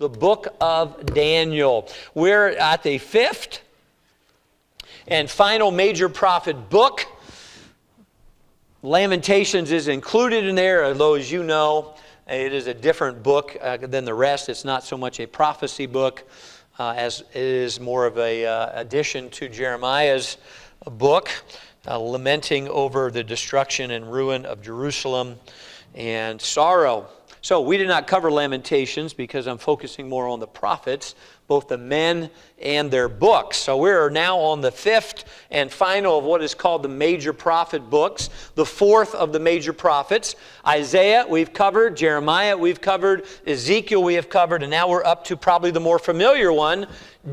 the book of Daniel. We're at the fifth and final major prophet book. Lamentations is included in there, although as you know, it is a different book than the rest. It's not so much a prophecy book as it is more of a addition to Jeremiah's book, lamenting over the destruction and ruin of Jerusalem and sorrow. So we did not cover Lamentations because I'm focusing more on the prophets, both the men and their books. So we're now on the fifth and final of what is called the major prophet books, the fourth of the major prophets. Isaiah we've covered, Jeremiah we've covered, Ezekiel we have covered, and now we're up to probably the more familiar one,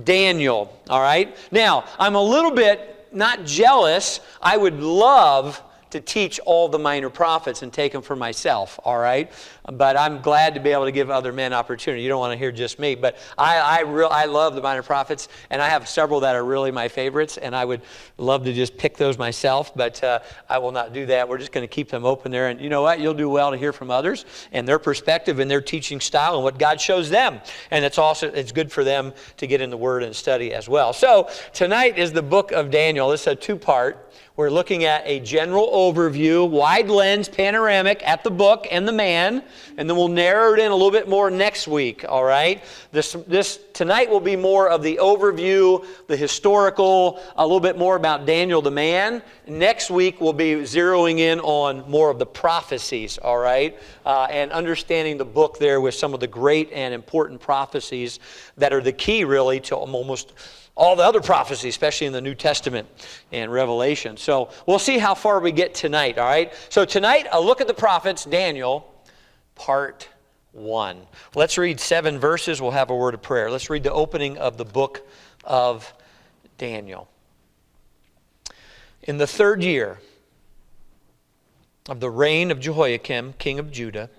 Daniel. All right? Now, I'm a little bit not jealous. I would love to teach all the minor prophets and take them for myself, all right? But I'm glad to be able to give other men opportunity. You don't want to hear just me, but I love the minor prophets, and I have several that are really my favorites, and I would love to just pick those myself, but I will not do that. We're just going to keep them open there, and you know what? You'll do well to hear from others and their perspective and their teaching style and what God shows them, and it's good for them to get in the Word and study as well. So tonight is the book of Daniel. It's a two-part. We're looking at a general overview, wide lens, panoramic at the book and the man, and then we'll narrow it in a little bit more next week, all right? This tonight will be more of the overview, the historical, a little bit more about Daniel the man. Next week we'll be zeroing in on more of the prophecies, all right? And understanding the book there with some of the great and important prophecies that are the key really to almost all the other prophecies, especially in the New Testament and Revelation. So we'll see how far we get tonight, all right? So tonight, a look at the prophets, Daniel, part 1. Let's read 7 verses. We'll have a word of prayer. Let's read the opening of the book of Daniel. In the 3rd year of the reign of Jehoiakim, king of Judah,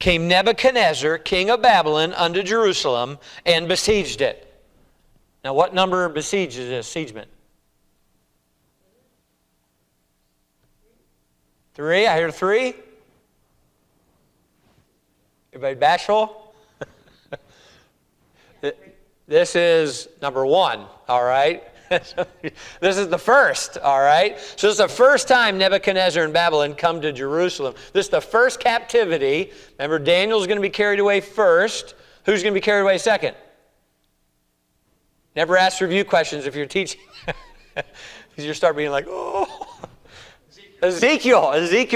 came Nebuchadnezzar, king of Babylon, unto Jerusalem, and besieged it. Now, what number besieges this siegement? 3? I hear 3. Everybody bashful? This is number 1, all right? This is the first, all right? So this is the first time Nebuchadnezzar and Babylon come to Jerusalem. This is the first captivity. Remember, Daniel's going to be carried away first. Who's going to be carried away second? Never ask review questions if you're teaching. Because you start being like, oh. Ezekiel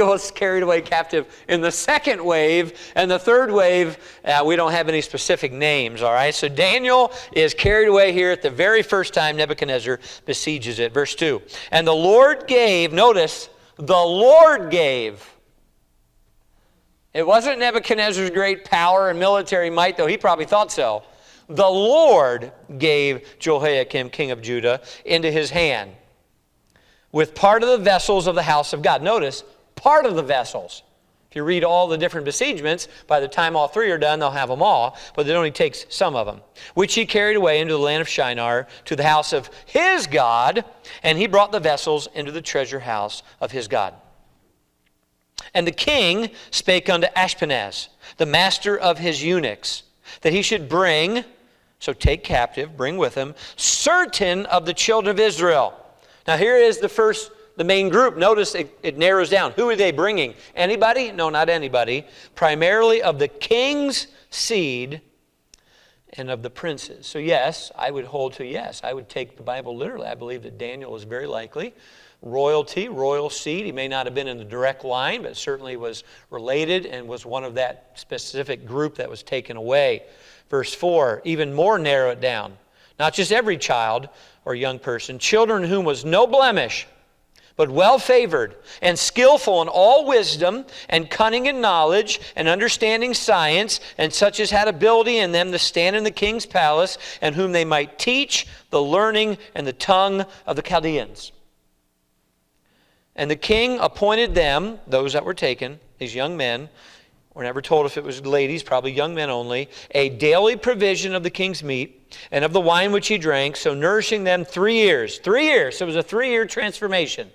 was carried away captive in the second wave. And the third wave, we don't have any specific names, all right? So Daniel is carried away here at the very first time Nebuchadnezzar besieges it. Verse 2. And the Lord gave, notice, the Lord gave. It wasn't Nebuchadnezzar's great power and military might, though he probably thought so. The Lord gave Jehoiakim, king of Judah, into his hand with part of the vessels of the house of God. Notice, part of the vessels. If you read all the different besiegements, by the time all 3 are done, they'll have them all, but it only takes some of them. Which he carried away into the land of Shinar to the house of his God, and he brought the vessels into the treasure house of his God. And the king spake unto Ashpenaz, the master of his eunuchs, that he should bring, so take captive, bring with him, certain of the children of Israel. Now here is the main group. Notice it narrows down. Who are they bringing? Anybody? No, not anybody. Primarily of the king's seed and of the princes. So yes, I would hold to yes. I would take the Bible literally. I believe that Daniel is very likely royalty, royal seed. He may not have been in the direct line, but certainly was related and was one of that specific group that was taken away. Verse 4, even more narrow it down. Not just every child or young person, children whom was no blemish, but well favored and skillful in all wisdom and cunning in knowledge and understanding science, and such as had ability in them to stand in the king's palace, and whom they might teach the learning and the tongue of the Chaldeans. And the king appointed them, those that were taken, these young men, we're never told if it was ladies, probably young men only, a daily provision of the king's meat and of the wine which he drank, so nourishing them 3 years. 3 years. So it was a 3-year transformation.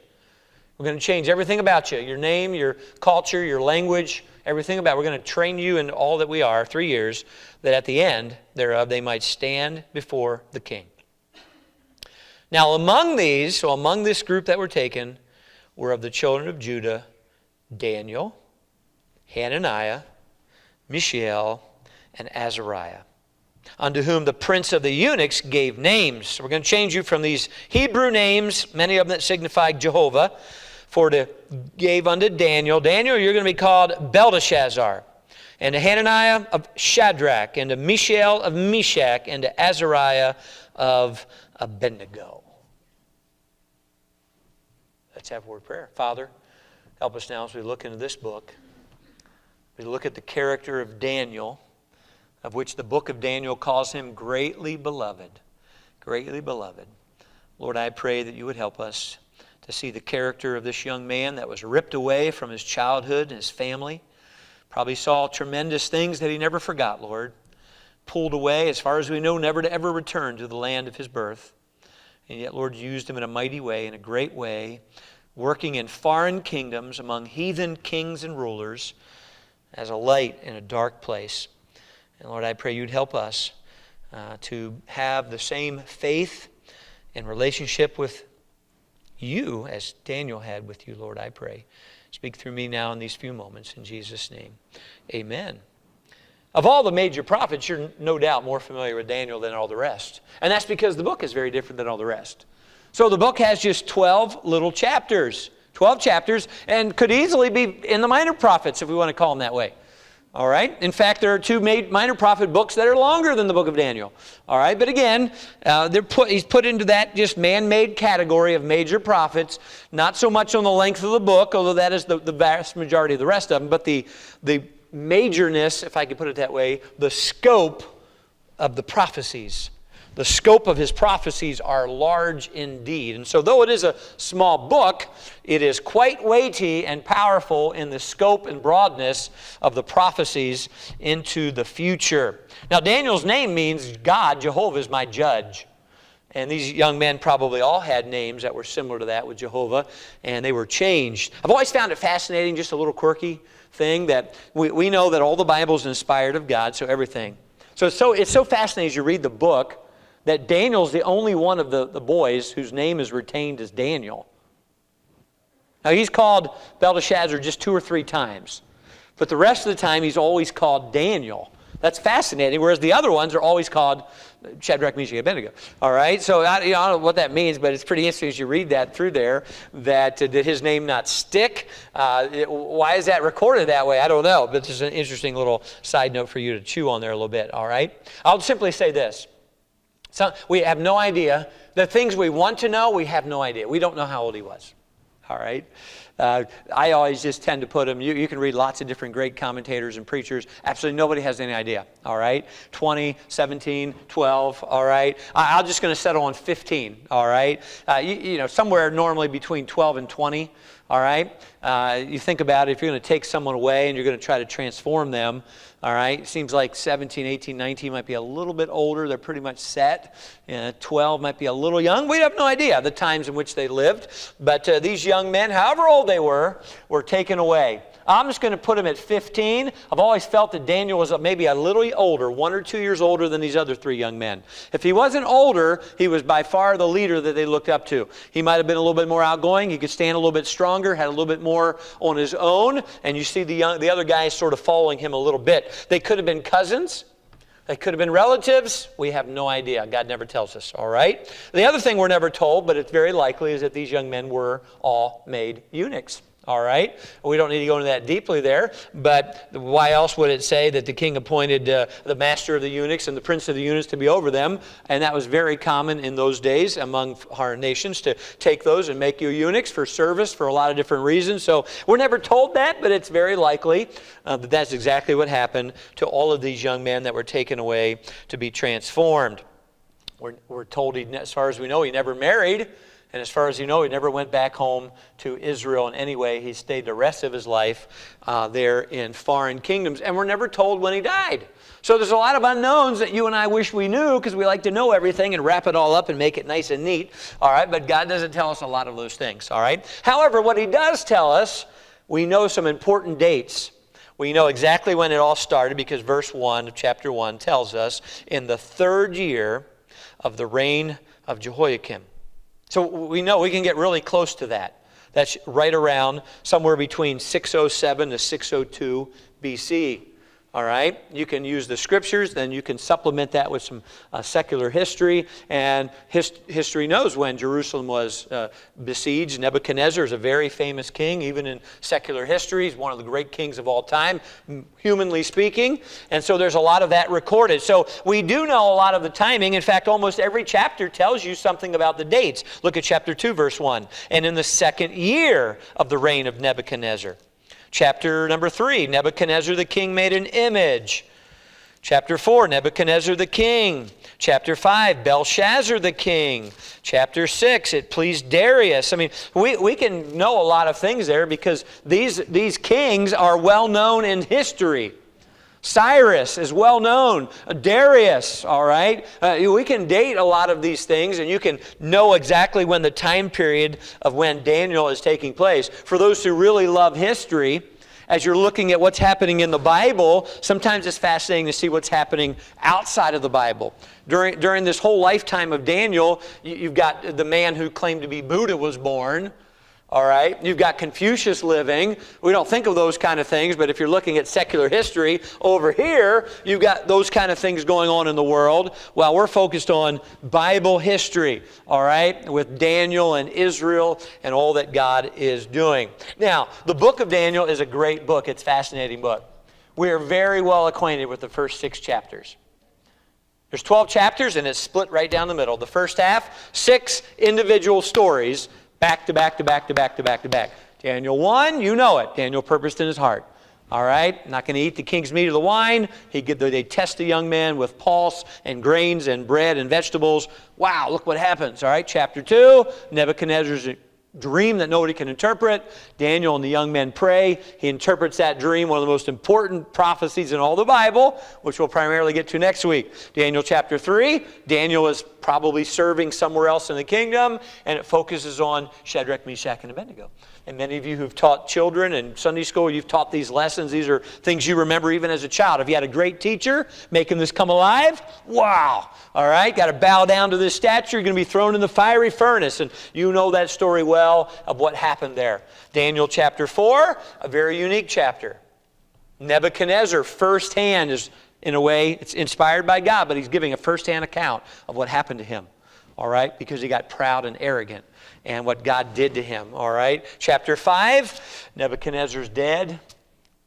We're going to change everything about you, your name, your culture, your language, everything about it. We're going to train you in all that we are, 3 years, that at the end thereof they might stand before the king. Now among these, so among this group that were taken, were of the children of Judah, Daniel, Hananiah, Mishael, and Azariah, unto whom the prince of the eunuchs gave names. So we're going to change you from these Hebrew names, many of them that signify Jehovah, for to gave unto Daniel. Daniel, you're going to be called Belteshazzar, and to Hananiah of Shadrach, and to Mishael of Meshach, and to Azariah of Abednego. Let's have a word of prayer. Father, help us now as we look into this book. We look at the character of Daniel, of which the book of Daniel calls him greatly beloved. Greatly beloved. Lord, I pray that you would help us to see the character of this young man that was ripped away from his childhood and his family. Probably saw tremendous things that he never forgot, Lord. Pulled away, as far as we know, never to ever return to the land of his birth. And yet, Lord, you used him in a mighty way, in a great way, working in foreign kingdoms among heathen kings and rulers as a light in a dark place. And Lord, I pray you'd help us to have the same faith and relationship with you as Daniel had with you, Lord, I pray. Speak through me now in these few moments. In Jesus' name, amen. Of all the major prophets, you're no doubt more familiar with Daniel than all the rest. And that's because the book is very different than all the rest. So the book has just 12 little chapters. 12 chapters, and could easily be in the minor prophets, if we want to call them that way. All right? In fact, there are two minor prophet books that are longer than the book of Daniel. All right? But again, he's put into that just man-made category of major prophets, not so much on the length of the book, although that is the vast majority of the rest of them, but the majorness, if I could put it that way, the scope of the prophecies. The scope of his prophecies are large indeed. And so though it is a small book, it is quite weighty and powerful in the scope and broadness of the prophecies into the future. Now Daniel's name means God, Jehovah, is my judge. And these young men probably all had names that were similar to that with Jehovah, and they were changed. I've always found it fascinating, just a little quirky thing, that we know that all the Bible is inspired of God, so everything. So it's so fascinating as you read the book, that Daniel's the only one of the boys whose name is retained as Daniel. Now he's called Belteshazzar just 2 or 3 times. But the rest of the time he's always called Daniel. That's fascinating, whereas the other ones are always called Shadrach, Meshach, and Abednego. All right, so I don't know what that means, but it's pretty interesting as you read that through there, that did his name not stick? Why is that recorded that way? I don't know, but it's an interesting little side note for you to chew on there a little bit, all right? I'll simply say this. So we have no idea. The things we want to know, we have no idea. We don't know how old he was. All right? I always just tend to put him, you can read lots of different great commentators and preachers. Absolutely nobody has any idea. All right? 20, 17, 12. All right? I'm just going to settle on 15. All right? You know, somewhere normally between 12 and 20. All right? You think about it, if you're going to take someone away and you're going to try to transform them, all right? It seems like 17, 18, 19 might be a little bit older. They're pretty much set. 12 might be a little young. We have no idea the times in which they lived. But these young men, however old they were taken away. I'm just going to put them at 15. I've always felt that Daniel was maybe a little older, 1 or 2 years older than these other 3 young men. If he wasn't older, he was by far the leader that they looked up to. He might have been a little bit more outgoing. He could stand a little bit stronger, had a little bit more on his own. And you see the other guys sort of following him a little bit. They could have been cousins. They could have been relatives. We have no idea. God never tells us, all right? The other thing we're never told, but it's very likely, is that these young men were all made eunuchs. All right? We don't need to go into that deeply there, but why else would it say that the king appointed the master of the eunuchs and the prince of the eunuchs to be over them? And that was very common in those days among our nations, to take those and make you eunuchs for service for a lot of different reasons. So we're never told that, but it's very likely that that's exactly what happened to all of these young men that were taken away to be transformed. We're told, as far as we know, he never married. And as far as you know, he never went back home to Israel in any way. He stayed the rest of his life there in foreign kingdoms. And we're never told when he died. So there's a lot of unknowns that you and I wish we knew, because we like to know everything and wrap it all up and make it nice and neat. All right, but God doesn't tell us a lot of those things. All right. However, what he does tell us, we know some important dates. We know exactly when it all started because verse 1 of chapter 1 tells us in the 3rd year of the reign of Jehoiakim. So we know we can get really close to that. That's right around somewhere between 607 to 602 BC. All right? You can use the scriptures, then you can supplement that with some secular history. And history knows when Jerusalem was besieged. Nebuchadnezzar is a very famous king, even in secular history. He's one of the great kings of all time, humanly speaking. And so there's a lot of that recorded. So we do know a lot of the timing. In fact, almost every chapter tells you something about the dates. Look at chapter 2, verse 1. And in the 2nd year of the reign of Nebuchadnezzar. Chapter number 3, Nebuchadnezzar the king made an image. Chapter 4, Nebuchadnezzar the king. Chapter 5, Belshazzar the king. Chapter 6, it pleased Darius. I mean, we can know a lot of things there because these kings are well known in history. Cyrus is well known. Darius, all right? We can date a lot of these things, and you can know exactly when the time period of when Daniel is taking place. For those who really love history, as you're looking at what's happening in the Bible, sometimes it's fascinating to see what's happening outside of the Bible. During this whole lifetime of Daniel, you've got the man who claimed to be Buddha was born. All right? You've got Confucius living. We don't think of those kind of things, but if you're looking at secular history, over here, you've got those kind of things going on in the world, while we're focused on Bible history, all right, with Daniel and Israel and all that God is doing. Now, the book of Daniel is a great book. It's a fascinating book. We are very well acquainted with the first 6 chapters. There's 12 chapters, and it's split right down the middle. The first half, 6 individual stories, back to back to back to back to back to back. Daniel 1, you know it. Daniel purposed in his heart. All right? Not going to eat the king's meat or the wine. They test the young man with pulse and grains and bread and vegetables. Wow, look what happens. All right? Chapter 2, Nebuchadnezzar's dream that nobody can interpret. Daniel and the young men pray. He interprets that dream, one of the most important prophecies in all the Bible, which we'll primarily get to next week. Daniel chapter 3, Daniel is probably serving somewhere else in the kingdom, and it focuses on Shadrach, Meshach, and Abednego. And many of you who've taught children in Sunday school, you've taught these lessons. These are things you remember even as a child. If you had a great teacher making this come alive, wow. All right, got to bow down to this statue. You're going to be thrown in the fiery furnace. And you know that story well of what happened there. Daniel chapter 4, a very unique chapter. Nebuchadnezzar, firsthand, is in a way, it's inspired by God, but he's giving a firsthand account of what happened to him. All right, because he got proud and arrogant. And what God did to him, all right? Chapter 5, Nebuchadnezzar's dead.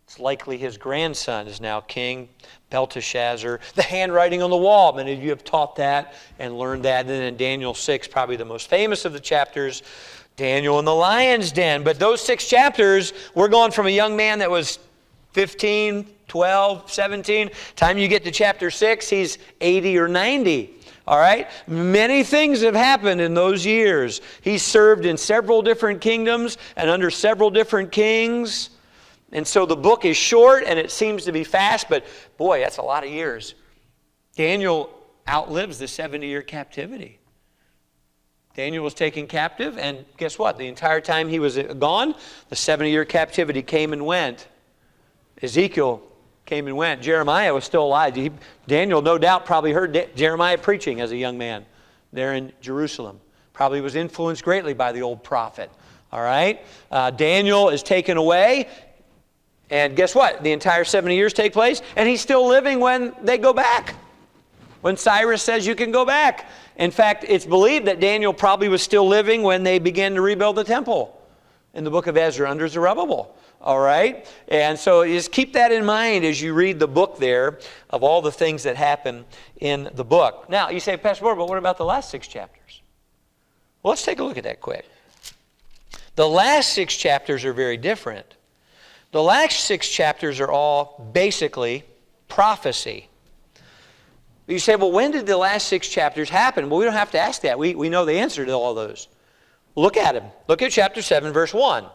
It's likely his grandson is now king, Belteshazzar. The handwriting on the wall, many of you have taught that and learned that. And then in Daniel 6, probably the most famous of the chapters, Daniel in the lion's den. But those 6 chapters, we're going from a young man that was 15, 12, 17. Time you get to chapter 6, he's 80 or 90. All right? Many things have happened in those years. He served in several different kingdoms and under several different kings. And so the book is short and it seems to be fast, but boy, that's a lot of years. Daniel outlives the 70-year captivity. Daniel was taken captive, and guess what? The entire time he was gone, the 70-year captivity came and went. Ezekiel came and went. Jeremiah was still alive. Daniel, no doubt, probably heard Jeremiah preaching as a young man there in Jerusalem. Probably was influenced greatly by the old prophet. All right? Daniel is taken away. And guess what? The entire 70 years take place, and he's still living when they go back. When Cyrus says you can go back. In fact, it's believed that Daniel probably was still living when they began to rebuild the temple in the book of Ezra under Zerubbabel. All right? And so just keep that in mind as you read the book there of all the things that happen in the book. Now, you say, Pastor Moore, but what about the last 6 chapters? Well, let's take a look at that quick. The last 6 chapters are very different. The last 6 chapters are all basically prophecy. You say, well, when did the last 6 chapters happen? Well, we don't have to ask that. We know the answer to all those. Look at them. Look at chapter 7, verse 1.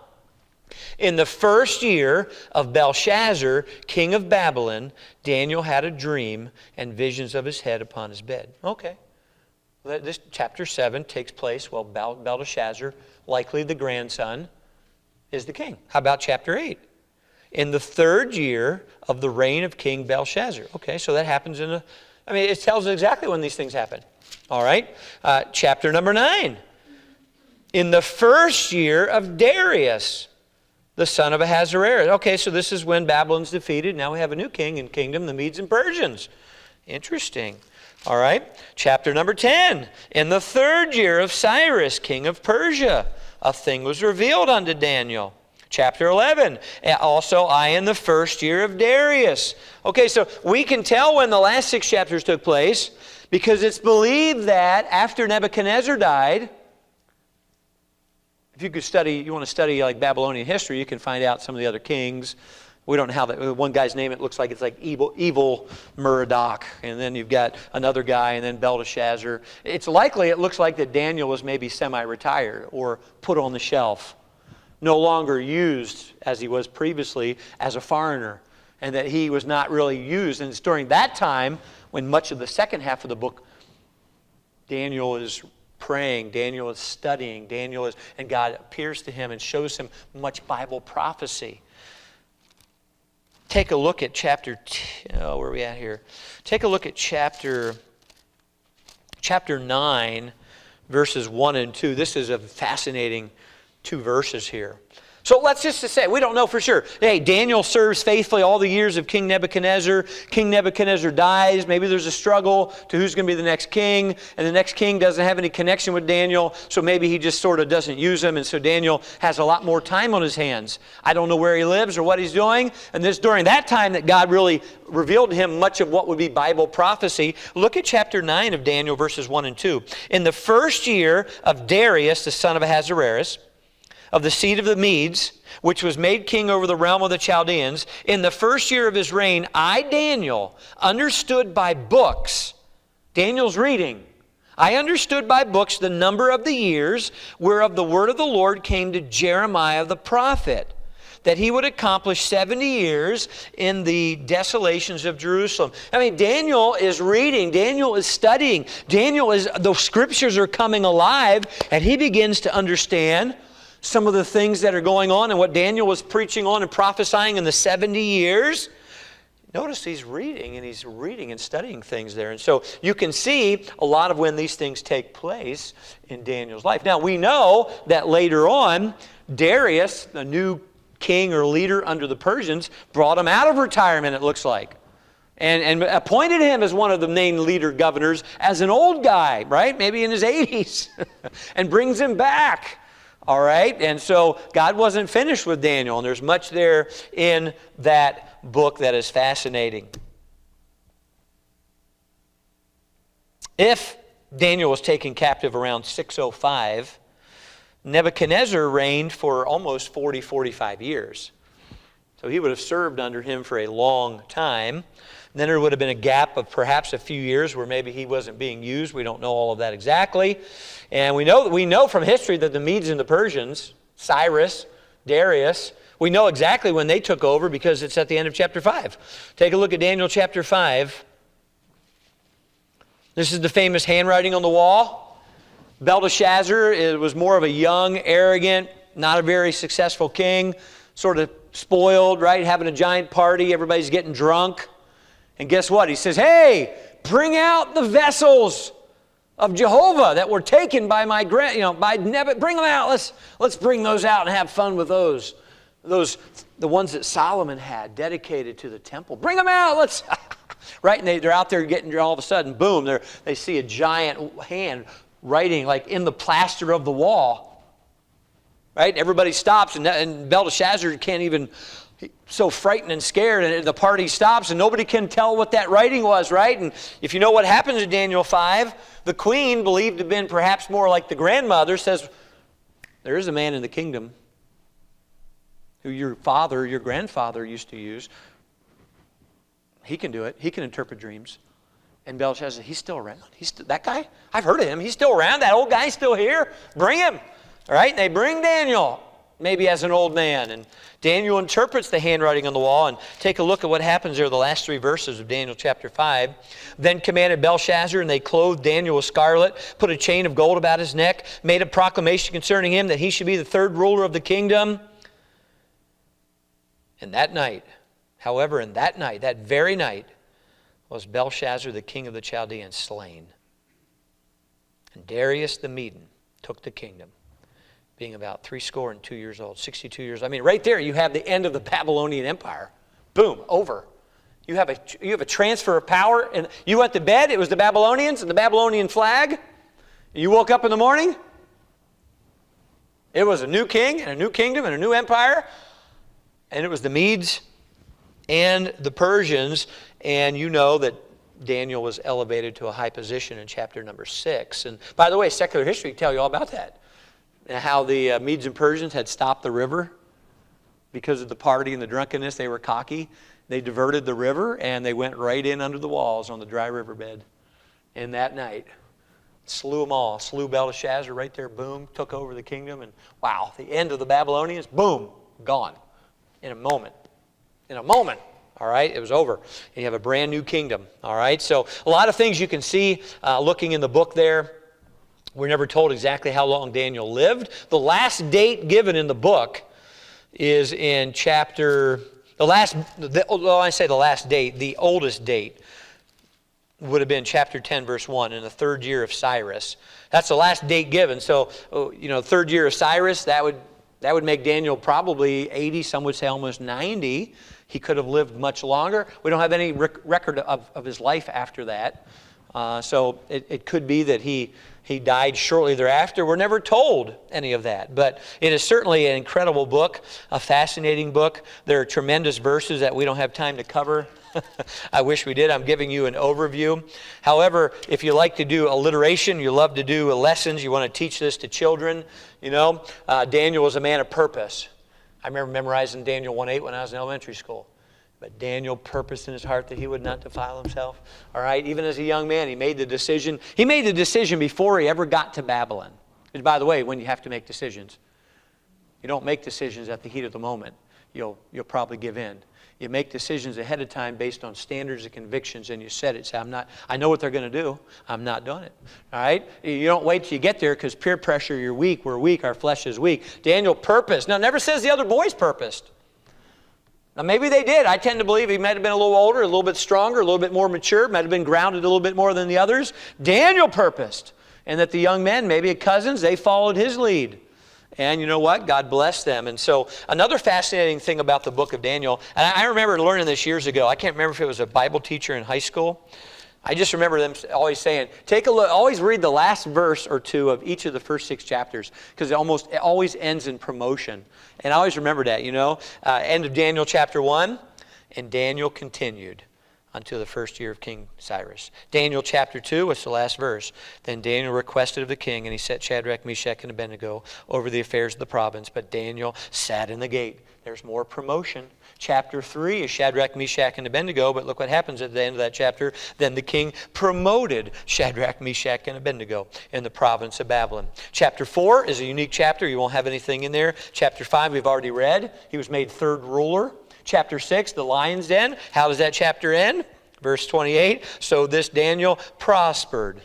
In the first year of Belshazzar, king of Babylon, Daniel had a dream and visions of his head upon his bed. Okay. This chapter 7 takes place, well, Belteshazzar, likely the grandson, is the king. How about chapter 8? in the 3rd year of the reign of King Belshazzar. Okay, so that happens it tells us exactly when these things happen. All right, chapter number 9. In the 1st year of Darius, the son of Ahasuerus. Okay, so this is when Babylon's defeated. Now we have a new king and kingdom, the Medes and Persians. Interesting. All right, chapter number 10. In the 3rd year of Cyrus, king of Persia, a thing was revealed unto Daniel. Chapter 11, also in the 1st year of Darius. Okay, so we can tell when the last 6 chapters took place because it's believed that after Nebuchadnezzar died, if you want to study like Babylonian history, you can find out some of the other kings. We don't know how that, one guy's name, it looks like it's like evil Merodach. And then you've got another guy, and then Belteshazzar. It's likely, it looks like that Daniel was maybe semi-retired or put on the shelf, no longer used as he was previously as a foreigner, and that he was not really used. And it's during that time when much of the second half of the book, Daniel is praying, Daniel is studying, and God appears to him and shows him much Bible prophecy. Take a look at chapter, where are we at here? Take a look at chapter 9, verses 1 and 2. This is a fascinating 2 verses here. So let's just say, we don't know for sure. Hey, Daniel serves faithfully all the years of King Nebuchadnezzar. King Nebuchadnezzar dies. Maybe there's a struggle to who's going to be the next king. And the next king doesn't have any connection with Daniel. So maybe he just sort of doesn't use him. And so Daniel has a lot more time on his hands. I don't know where he lives or what he's doing. And this during that time that God really revealed to him much of what would be Bible prophecy. Look at chapter 9 of Daniel, verses 1 and 2. In the 1st year of Darius, the son of Ahasuerus, of the seed of the Medes, which was made king over the realm of the Chaldeans, in the 1st year of his reign, I, Daniel, understood by books, Daniel's reading, I understood by books the number of the years whereof the word of the Lord came to Jeremiah the prophet, that he would accomplish 70 years in the desolations of Jerusalem. I mean, Daniel is reading, Daniel is studying, the scriptures are coming alive, and he begins to understand some of the things that are going on and what Daniel was preaching on and prophesying in the 70 years. Notice he's reading and studying things there. And so you can see a lot of when these things take place in Daniel's life. Now we know that later on, Darius, the new king or leader under the Persians, brought him out of retirement, it looks like. And appointed him as one of the main leader governors as an old guy, right? Maybe in his 80s. And brings him back. All right, and so God wasn't finished with Daniel, and there's much there in that book that is fascinating. If Daniel was taken captive around 605, Nebuchadnezzar reigned for almost 45 years. So he would have served under him for a long time. And then there would have been a gap of perhaps a few years where maybe he wasn't being used. We don't know all of that exactly. And we know from history that the Medes and the Persians, Cyrus, Darius, we know exactly when they took over because it's at the end of chapter 5. Take a look at Daniel chapter 5. This is the famous handwriting on the wall. Belteshazzar was more of a young, arrogant, not a very successful king, sort of spoiled, right? Having a giant party, everybody's getting drunk. And guess what? He says, hey, bring out the vessels of Jehovah that were taken by my by Nebuchadnezzar. Bring them out. Let's bring those out and have fun with those. The ones that Solomon had dedicated to the temple. Bring them out. Let's right. And they're out there getting, all of a sudden, boom, they see a giant hand writing like in the plaster of the wall. Right? Everybody stops, and Belteshazzar can't even, so frightened and scared, and the party stops, and nobody can tell what that writing was, right? And if you know what happens in Daniel 5, the queen, believed to have been perhaps more like the grandmother, says, there is a man in the kingdom who your grandfather used to use. He can do it. He can interpret dreams. And Belshazzar said, he's still around. That guy? I've heard of him. He's still around. That old guy's still here. Bring him. All right? And they bring Daniel, maybe as an old man. And Daniel interprets the handwriting on the wall. And take a look at what happens there, the last 3 verses of Daniel chapter 5. Then commanded Belshazzar, and they clothed Daniel with scarlet, put a chain of gold about his neck, made a proclamation concerning him that he should be the 3rd ruler of the kingdom. And that night, however, in that night, that very night, was Belshazzar, the king of the Chaldeans, slain. And Darius the Median took the kingdom, being about 62 years old, 62 years. I mean, right there you have the end of the Babylonian Empire. Boom, over. You have a transfer of power, and you went to bed, it was the Babylonians and the Babylonian flag. You woke up in the morning, it was a new king and a new kingdom and a new empire, and it was the Medes and the Persians, and you know that Daniel was elevated to a high position in chapter number 6. And by the way, secular history can tell you all about that. And how the Medes and Persians had stopped the river because of the party and the drunkenness. They were cocky. They diverted the river, and they went right in under the walls on the dry riverbed. And that night, slew them all. Slew Belshazzar right there, boom, took over the kingdom. And wow, the end of the Babylonians, boom, gone. In a moment. In a moment. All right, it was over. And you have a brand new kingdom. All right, so a lot of things you can see looking in the book there. We're never told exactly how long Daniel lived. The last date given in the book is in chapter... The oldest date would have been chapter 10, verse 1, in the 3rd year of Cyrus. That's the last date given. So, 3rd year of Cyrus, that would make Daniel probably 80, some would say almost 90. He could have lived much longer. We don't have any record of his life after that. So it could be that he died shortly thereafter. We're never told any of that. But it is certainly an incredible book, a fascinating book. There are tremendous verses that we don't have time to cover. I wish we did. I'm giving you an overview. However, if you like to do alliteration, you love to do lessons, you want to teach this to children, Daniel was a man of purpose. I remember memorizing Daniel 1:8 when I was in elementary school. But Daniel purposed in his heart that he would not defile himself. All right, even as a young man, he made the decision. He made the decision before he ever got to Babylon. And by the way, when you have to make decisions, you don't make decisions at the heat of the moment. You'll probably give in. You make decisions ahead of time based on standards and convictions, and you set it. Say, I know what they're going to do. I'm not doing it. All right? You don't wait till you get there because peer pressure, you're weak, we're weak, our flesh is weak. Daniel purposed. Now, it never says the other boys purposed. Now, maybe they did. I tend to believe he might have been a little older, a little bit stronger, a little bit more mature, might have been grounded a little bit more than the others. Daniel purposed. And that the young men, maybe cousins, they followed his lead. And you know what? God blessed them. And so another fascinating thing about the book of Daniel, and I remember learning this years ago. I can't remember if it was a Bible teacher in high school. I just remember them always saying, take a look, always read the last verse or two of each of the first 6 chapters because it always ends in promotion. And I always remember that, end of Daniel chapter 1, and Daniel continued until the 1st year of King Cyrus. Daniel chapter 2, what's the last verse? Then Daniel requested of the king, and he set Shadrach, Meshach, and Abednego over the affairs of the province. But Daniel sat in the gate. There's more promotion. Chapter 3 is Shadrach, Meshach, and Abednego, but look what happens at the end of that chapter. Then the king promoted Shadrach, Meshach, and Abednego in the province of Babylon. Chapter 4 is a unique chapter. You won't have anything in there. Chapter 5 we've already read. He was made 3rd ruler. Chapter 6, the lion's den. How does that chapter end? Verse 28, so this Daniel prospered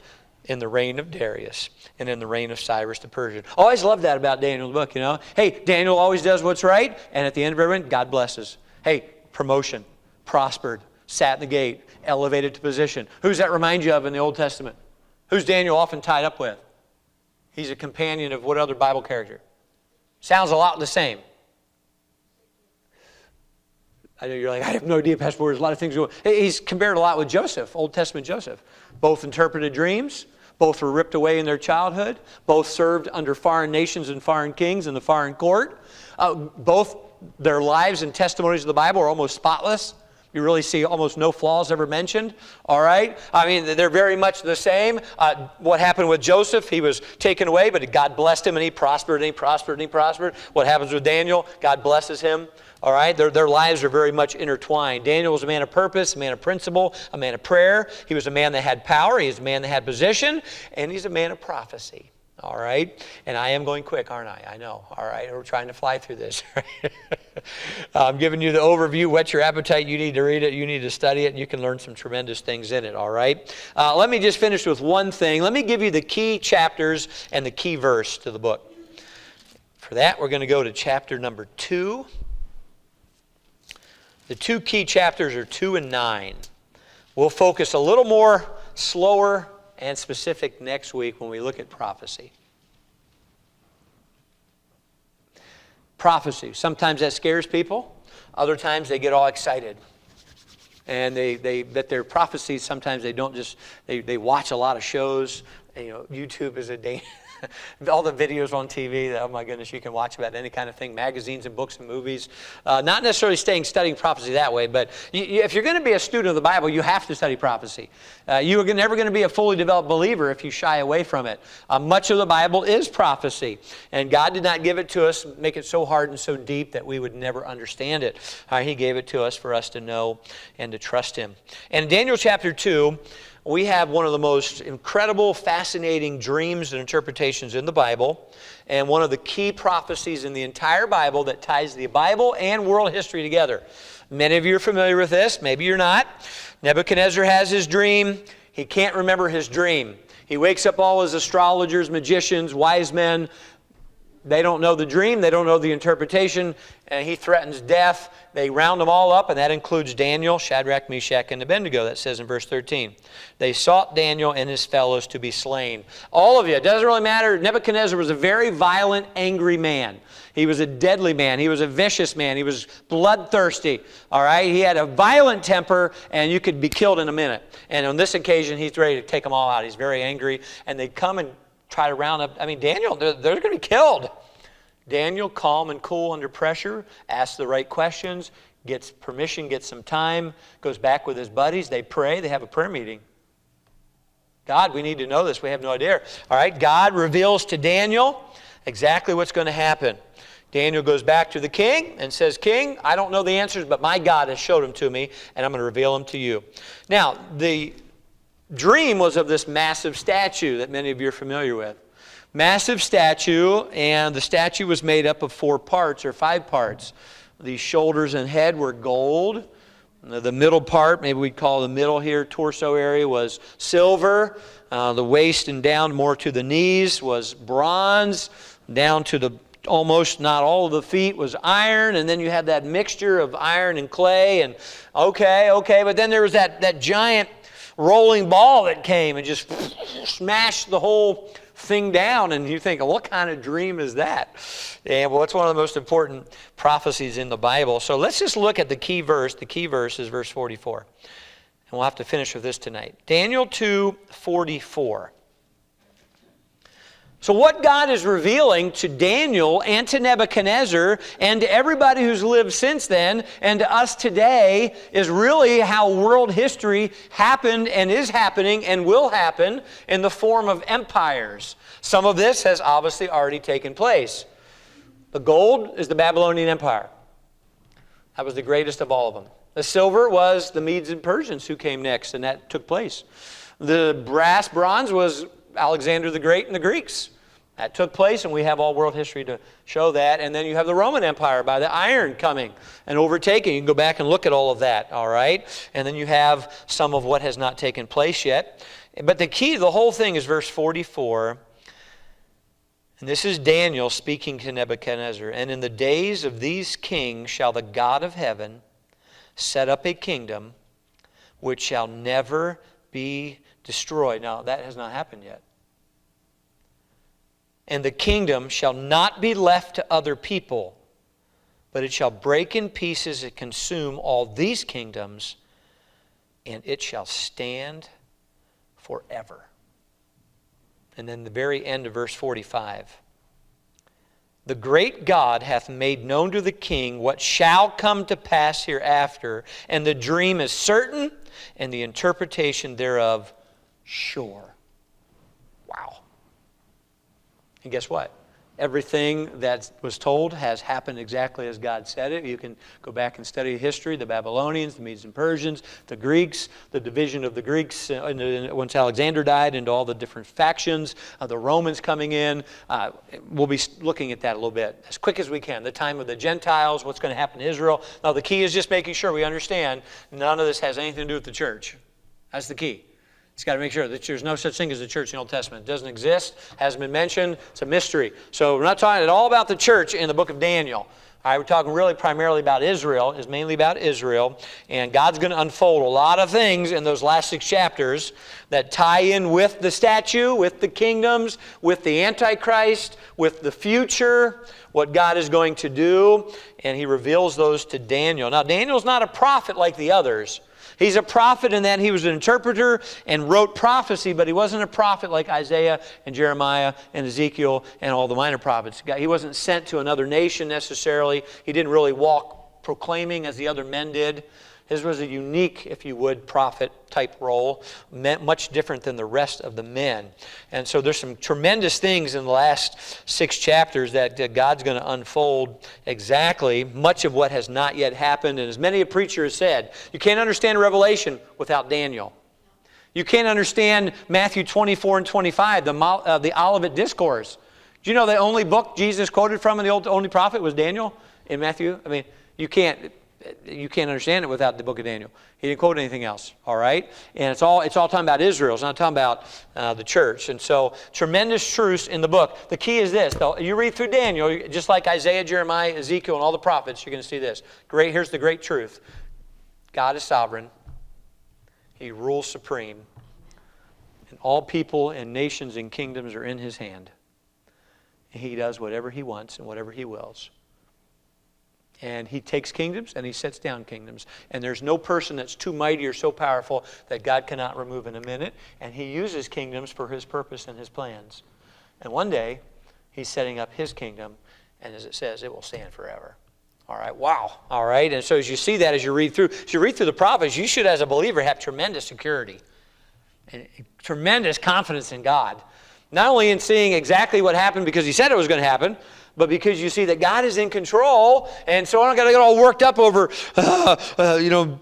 in the reign of Darius and in the reign of Cyrus the Persian. Always love that about Daniel's book, Hey, Daniel always does what's right, and at the end of everyone, God blesses. Hey, promotion, prospered, sat in the gate, elevated to position. Who's that remind you of in the Old Testament? Who's Daniel often tied up with? He's a companion of what other Bible character? Sounds a lot the same. I know you're like, I have no idea, Pastor. There's a lot of things going on. He's compared a lot with Joseph, Old Testament Joseph. Both interpreted dreams. Both were ripped away in their childhood. Both served under foreign nations and foreign kings in the foreign court. Both their lives and testimonies of the Bible are almost spotless. You really see almost no flaws ever mentioned. All right? I mean, they're very much the same. What happened with Joseph? He was taken away, but God blessed him, and he prospered, and he prospered, and he prospered. What happens with Daniel? God blesses him. All right? Their lives are very much intertwined. Daniel was a man of purpose, a man of principle, a man of prayer. He was a man that had power. He was a man that had position. And he's a man of prophecy. All right? And I am going quick, aren't I? I know. All right? We're trying to fly through this. I'm giving you the overview. Whet your appetite. You need to read it. You need to study it. And you can learn some tremendous things in it. All right? Let me just finish with one thing. Let me give you the key chapters and the key verse to the book. For that, we're going to go to chapter number 2. The two key chapters are 2 and 9. We'll focus a little more slower and specific next week when we look at prophecy. Prophecy. Sometimes that scares people. Other times they get all excited. And that their prophecies, sometimes they don't just, they watch a lot of shows. YouTube is a day. All the videos on TV, oh my goodness, you can watch about any kind of thing, magazines and books and movies. Not necessarily studying prophecy that way, but if you're going to be a student of the Bible, you have to study prophecy. You are never going to be a fully developed believer if you shy away from it. Much of the Bible is prophecy, and God did not give it to us, make it so hard and so deep that we would never understand it. He gave it to us for us to know and to trust Him. And in Daniel chapter 2, we have one of the most incredible, fascinating dreams and interpretations in the Bible, and one of the key prophecies in the entire Bible that ties the Bible and world history together. Many of you are familiar with this. Maybe you're not. Nebuchadnezzar has his dream. He can't remember his dream. He wakes up all his astrologers, magicians, wise men. They don't know the dream. They don't know the interpretation. And he threatens death. They round them all up, and that includes Daniel, Shadrach, Meshach, and Abednego. That says in verse 13. They sought Daniel and his fellows to be slain. All of you, it doesn't really matter. Nebuchadnezzar was a very violent, angry man. He was a deadly man. He was a vicious man. He was bloodthirsty. All right? He had a violent temper, and you could be killed in a minute. And on this occasion, he's ready to take them all out. He's very angry. And they come and try to round up. Daniel, they're going to be killed. Daniel, calm and cool under pressure, asks the right questions, gets permission, gets some time, goes back with his buddies. They pray. They have a prayer meeting. God, we need to know this. We have no idea. All right, God reveals to Daniel exactly what's going to happen. Daniel goes back to the king and says, King, I don't know the answers, but my God has showed them to me, and I'm going to reveal them to you. Now, the dream was of this massive statue that many of you are familiar with. Massive statue, and the statue was made up of 4 parts or 5 parts. The shoulders and head were gold. The middle part, maybe we'd call the middle here, torso area, was silver. The waist and down more to the knees was bronze. Down to the almost not all of the feet was iron. And then you had that mixture of iron and clay. And okay. But then there was that giant rolling ball that came and just smashed the whole thing down, and you think, what kind of dream is that? And well, it's one of the most important prophecies in the Bible. So let's just look at the key verse. The key verse is verse 44. And we'll have to finish with this tonight. Daniel 2:44. So what God is revealing to Daniel and to Nebuchadnezzar and to everybody who's lived since then and to us today is really how world history happened and is happening and will happen in the form of empires. Some of this has obviously already taken place. The gold is the Babylonian Empire. That was the greatest of all of them. The silver was the Medes and Persians who came next, and that took place. The bronze was Alexander the Great and the Greeks. That took place, and we have all world history to show that. And then you have the Roman Empire by the iron coming and overtaking. You can go back and look at all of that, all right? And then you have some of what has not taken place yet. But the key to the whole thing is verse 44. And this is Daniel speaking to Nebuchadnezzar. And in the days of these kings shall the God of heaven set up a kingdom which shall never be destroyed. Now, that has not happened yet. And the kingdom shall not be left to other people, but it shall break in pieces and consume all these kingdoms, and it shall stand forever. And then the very end of verse 45. The great God hath made known to the king what shall come to pass hereafter, and the dream is certain, and the interpretation thereof sure. Wow. And guess what? Everything that was told has happened exactly as God said it. You can go back and study history, the Babylonians, the Medes and Persians, the Greeks, the division of the Greeks once Alexander died into all the different factions, the Romans coming in. We'll be looking at that a little bit as quick as we can. The time of the Gentiles, what's going to happen to Israel. Now the key is just making sure we understand none of this has anything to do with the church. That's the key. It's got to make sure that there's no such thing as the church in the Old Testament. It doesn't exist, hasn't been mentioned, it's a mystery. So we're not talking at all about the church in the book of Daniel. All right, we're talking really primarily about Israel. It's mainly about Israel. And God's going to unfold a lot of things in those last 6 chapters that tie in with the statue, with the kingdoms, with the Antichrist, with the future, what God is going to do. And he reveals those to Daniel. Now, Daniel's not a prophet like the others. He's a prophet in that he was an interpreter and wrote prophecy, but he wasn't a prophet like Isaiah and Jeremiah and Ezekiel and all the minor prophets. He wasn't sent to another nation necessarily. He didn't really walk proclaiming as the other men did. His was a unique, if you would, prophet-type role, much different than the rest of the men. And so there's some tremendous things in the last 6 chapters that God's going to unfold exactly, much of what has not yet happened. And as many a preacher has said, you can't understand Revelation without Daniel. You can't understand Matthew 24 and 25, the Olivet Discourse. Do you know the only book Jesus quoted from in the only prophet was Daniel in Matthew? I mean, you can't understand it without the book of Daniel. He didn't quote anything else, all right? And it's all talking about Israel. It's not talking about the church. And so, tremendous truths in the book. The key is this, though. You read through Daniel, just like Isaiah, Jeremiah, Ezekiel, and all the prophets, you're going to see this. Here's the great truth. God is sovereign. He rules supreme. And all people and nations and kingdoms are in His hand. And He does whatever He wants and whatever He wills. And He takes kingdoms and He sets down kingdoms. And there's no person that's too mighty or so powerful that God cannot remove in a minute. And He uses kingdoms for His purpose and His plans. And one day, He's setting up His kingdom. And as it says, it will stand forever. All right, wow. All right, and so as you see that, as you read through the prophets, you should, as a believer, have tremendous security and tremendous confidence in God. Not only in seeing exactly what happened because He said it was going to happen, but because you see that God is in control, and so I don't got to get all worked up over,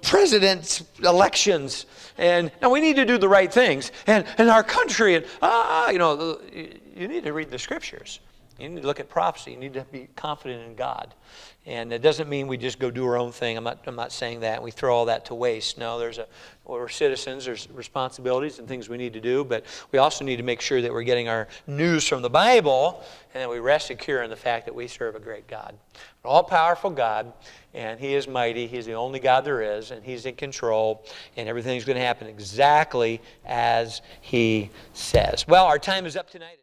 president's elections. And we need to do the right things, and our country, and you need to read the Scriptures. You need to look at prophecy. You need to be confident in God. And it doesn't mean we just go do our own thing. I'm not saying that. We throw all that to waste. No, we're citizens. There's responsibilities and things we need to do. But we also need to make sure that we're getting our news from the Bible and that we rest secure in the fact that we serve a great God. An all-powerful God, and He is mighty. He's the only God there is, and He's in control. And everything's going to happen exactly as He says. Well, our time is up tonight.